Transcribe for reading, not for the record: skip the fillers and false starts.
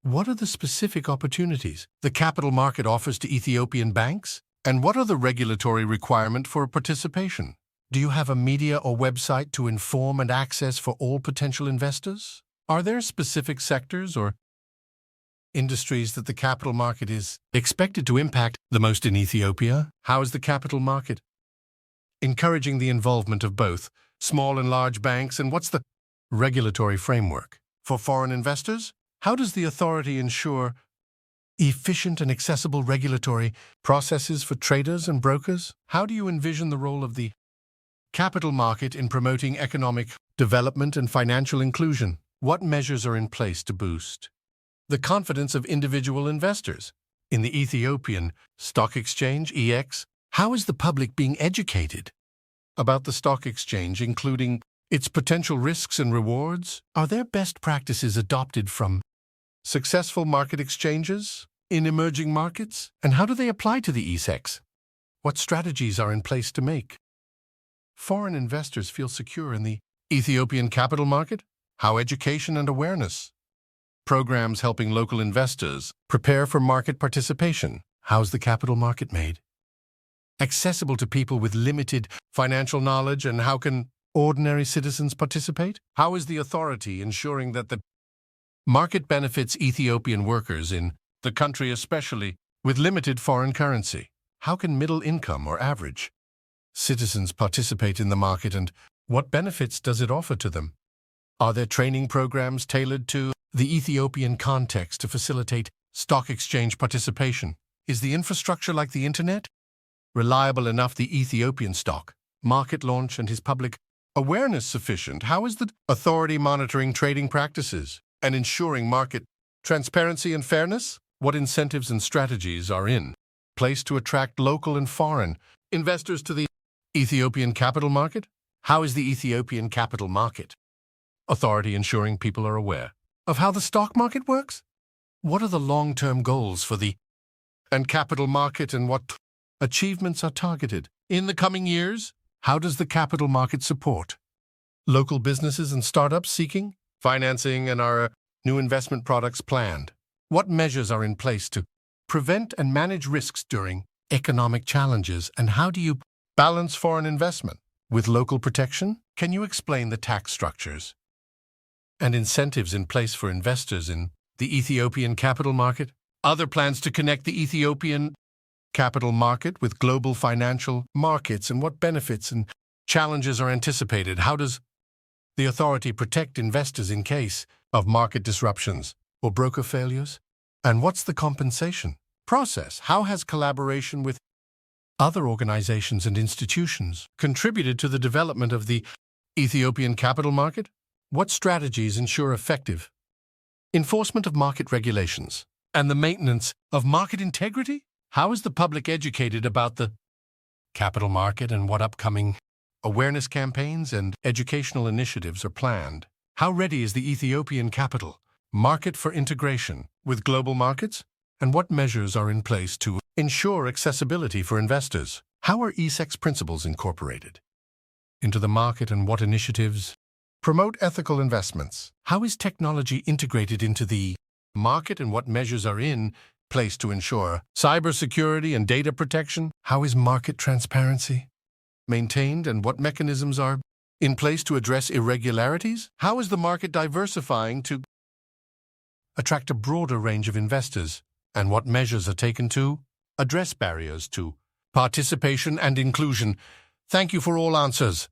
What are the specific opportunities the capital market offers to Ethiopian banks? And what are the regulatory requirements for participation? Do you have a media or website to inform and access for all potential investors? Are there specific sectors or industries that the capital market is expected to impact the most in Ethiopia? How is the capital market encouraging the involvement of both small and large banks? And what's the regulatory framework for foreign investors? How does the authority ensure efficient and accessible regulatory processes for traders and brokers? How do you envision the role of the capital market in promoting economic development and financial inclusion? What measures are in place to boost the confidence of individual investors in the Ethiopian Stock Exchange, EX? How is the public being educated about the stock exchange, including its potential risks and rewards? Are there best practices adopted from successful market exchanges in emerging markets? And how do they apply to the ESEX? What strategies are in place to make foreign investors feel secure in the Ethiopian capital market? How education and awareness programs helping local investors prepare for market participation? How's the capital market made accessible to people with limited financial knowledge, and how can ordinary citizens participate? How is the authority ensuring that the market benefits Ethiopian workers in the country, especially with limited foreign currency? How can middle income or average citizens participate in the market, and what benefits does it offer to them? Are there training programs tailored to the Ethiopian context to facilitate stock exchange participation? Is the infrastructure like the internet reliable enough? The Ethiopian stock market launch and his public awareness sufficient? How is the authority monitoring trading practices and ensuring market transparency and fairness? What incentives and strategies are in place to attract local and foreign investors to the Ethiopian capital market? How is the Ethiopian capital market authority ensuring people are aware of how the stock market works? What are the long-term goals for the capital market, and what achievements are targeted in the coming years? How does the capital market support local businesses and startups seeking financing, and are new investment products planned? What measures are in place to prevent and manage risks during economic challenges, and how do you balance foreign investment with local protection? Can you explain the tax structures and incentives in place for investors in the Ethiopian capital market? Other plans to connect the Ethiopian capital market with global financial markets, and what benefits and challenges are anticipated? How does the authority protect investors in case of market disruptions or broker failures? And what's the compensation process? How has collaboration with other organizations and institutions contributed to the development of the Ethiopian capital market? What strategies ensure effective enforcement of market regulations and the maintenance of market integrity? How is the public educated about the capital market, and what upcoming awareness campaigns and educational initiatives are planned? How ready is the Ethiopian capital market for integration with global markets? And what measures are in place to ensure accessibility for investors? How are ESEX principles incorporated into the market, and what initiatives promote ethical investments? How is technology integrated into the market, and what measures are in place to ensure cybersecurity and data protection? How is market transparency maintained, and what mechanisms are in place to address irregularities? How is the market diversifying to attract a broader range of investors, and what measures are taken to address barriers to participation and inclusion? Thank you for all answers.